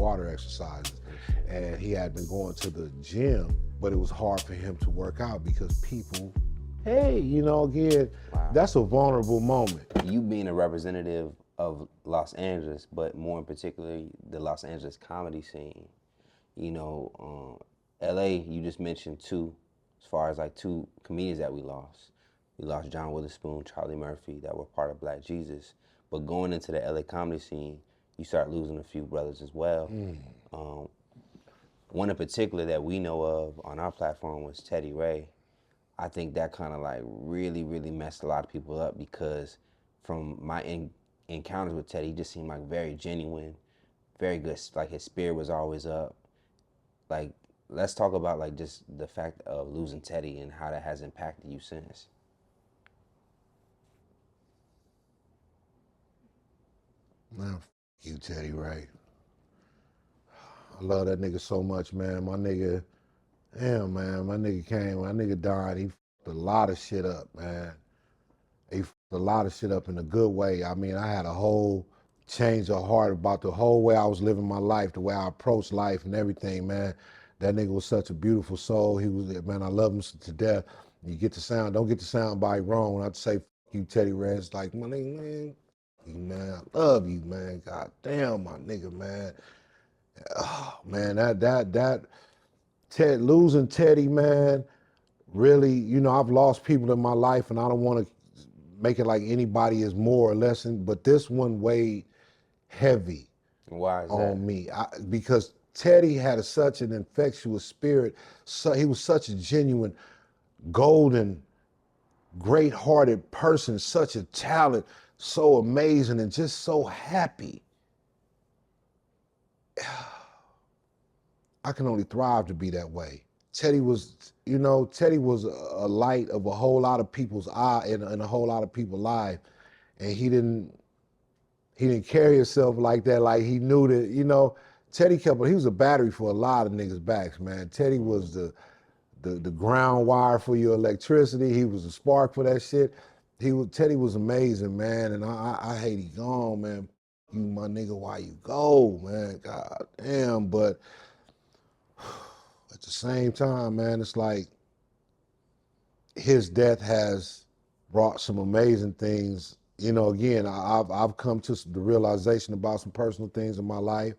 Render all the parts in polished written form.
water exercises. And he had been going to the gym, but it was hard for him to work out because people, hey, again, that's a vulnerable moment. You being a representative of Los Angeles, but more in particular, the Los Angeles comedy scene, LA, you just mentioned two, as far as like two comedians that we lost. We lost John Witherspoon, Charlie Murphy, that were part of Black Jesus. But going into the LA comedy scene, you start losing a few brothers as well. One in particular that we know of on our platform was Teddy Ray. I think that kind of like really, really messed a lot of people up because from my encounters with Teddy, he just seemed like very genuine, very good. Like his spirit was always up. Like, let's talk about like just the fact of losing Teddy and how that has impacted you since. Man, you, Teddy Ray. I love that nigga so much, man. My nigga, damn, man, my nigga died. He fucked a lot of shit up, man. He fucked a lot of shit up in a good way. I mean, I had a whole change of heart about the whole way I was living my life, the way I approached life and everything, man. That nigga was such a beautiful soul. He was, man, I love him to death. You get the sound, don't get the sound bite wrong. When I say you, Teddy Ray, it's like, my nigga, man, you, man, I love you, man. God damn, my nigga, man. Oh, man, losing Teddy, man, really, I've lost people in my life and I don't want to make it like anybody is more or less, but this one weighed heavy Why is that? on me because Teddy had such an infectious spirit. So he was such a genuine, golden, great-hearted person, such a talent, so amazing and just so happy. I can only thrive to be that way. Teddy was, Teddy was a light of a whole lot of people's eye in a whole lot of people's life, and he didn't carry himself like that. Like he knew that, Teddy he was a battery for a lot of niggas' backs, man. Teddy was the ground wire for your electricity. He was the spark for that shit. Teddy was amazing, man, and I hate he gone, man. You, my nigga, why you go, man? God damn, but at the same time, man, it's like his death has brought some amazing things. Again, I've come to the realization about some personal things in my life.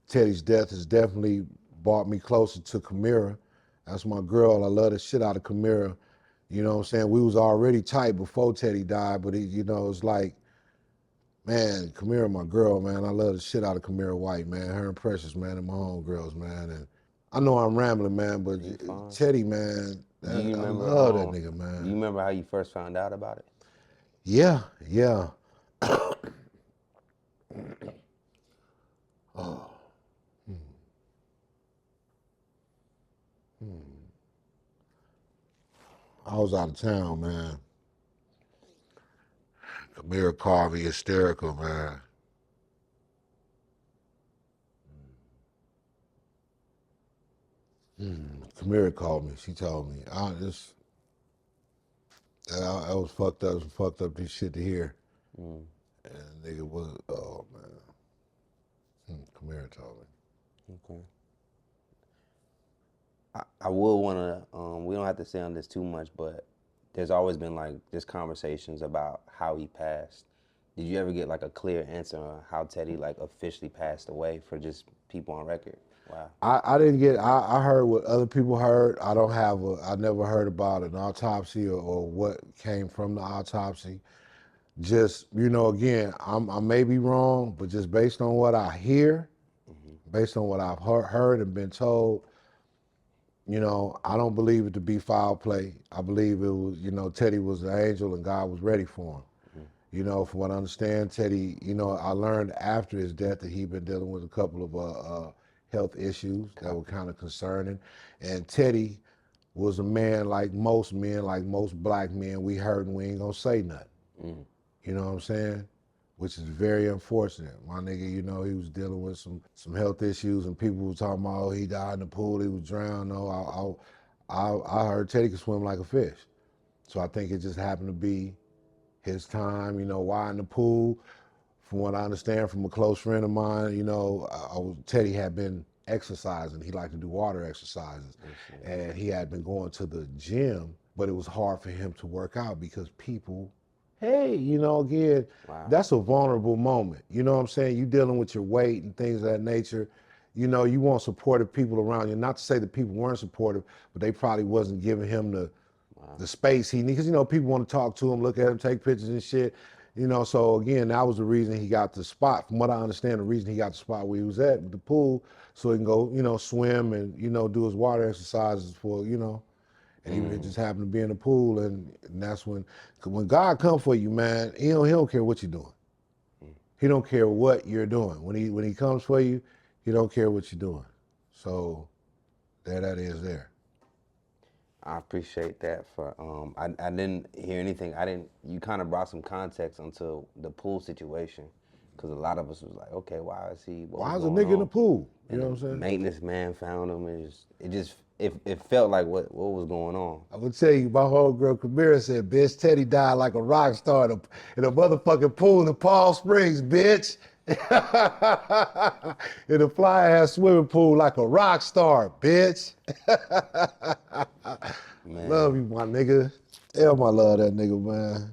Teddy's death has definitely brought me closer to Kamira. That's my girl. I love the shit out of Kamira. You know what I'm saying? We was already tight before Teddy died, but it's like, man, Kamira, my girl, man. I love the shit out of Kamira White, man. Her and Precious, man, and my homegirls, man. And I know I'm rambling, man, but Teddy, man, Do you I remember? love that nigga, man. Do you remember how you first found out about it? Yeah, yeah. Oh. I was out of town, man. Kamira called me hysterical, man. Kamira called me. She told me, I was fucked up. Fucked up this shit to hear. And nigga was, oh man. Kamira told me. Okay. I would want to, we don't have to say on this too much, but there's always been like just conversations about how he passed. Did you ever get like a clear answer on how Teddy like officially passed away for just people on record? Wow. I didn't get, I heard what other people heard. I never heard about an autopsy or what came from the autopsy. Just, again, I may be wrong, but just based on what I hear, based on what I've heard and been told, I don't believe it to be foul play. I believe it was, Teddy was an angel and God was ready for him. From what I understand, Teddy, I learned after his death that he'd been dealing with a couple of health issues that were kind of concerning. And Teddy was a man like most men, like most black men. We hurt and we ain't gonna say nothing. You know what I'm saying? Which is very unfortunate. My nigga, he was dealing with some health issues and people were talking about, oh, he died in the pool, he was drowned. No, I heard Teddy could swim like a fish. So I think it just happened to be his time, why in the pool from what I understand from a close friend of mine, you know, Teddy had been exercising. He liked to do water exercises. And he had been going to the gym, but it was hard for him to work out because people, hey, you know, again, that's a vulnerable moment. You know what I'm saying? You dealing with your weight and things of that nature. You know, you want supportive people around you. Not to say that people weren't supportive, but they probably wasn't giving him the space he needs. Because, you know, people want to talk to him, look at him, take pictures and shit. You know, so again, that was the reason he got the spot. From what I understand, the reason he got the spot where he was at, the pool, so he can go, you know, swim and, you know, do his water exercises for, you know, and he just happened to be in the pool, and that's when God come for you, man, he don't care what you're doing. He don't care what you're doing. When he comes for you, he don't care what you're doing. So there that is there. I appreciate that. For I didn't hear anything. You kind of brought some context onto the pool situation, because a lot of us was like, okay, why is he? Why is a nigga in the pool? You know what I'm saying? Maintenance man found him, and it felt like what was going on. I would tell you, my homegirl Kamira said, bitch, Teddy died like a rock star in a motherfucking pool in Palm Springs, bitch. In a fly ass swimming pool like a rock star, bitch. Love you, my nigga. Hell, I love that nigga, man.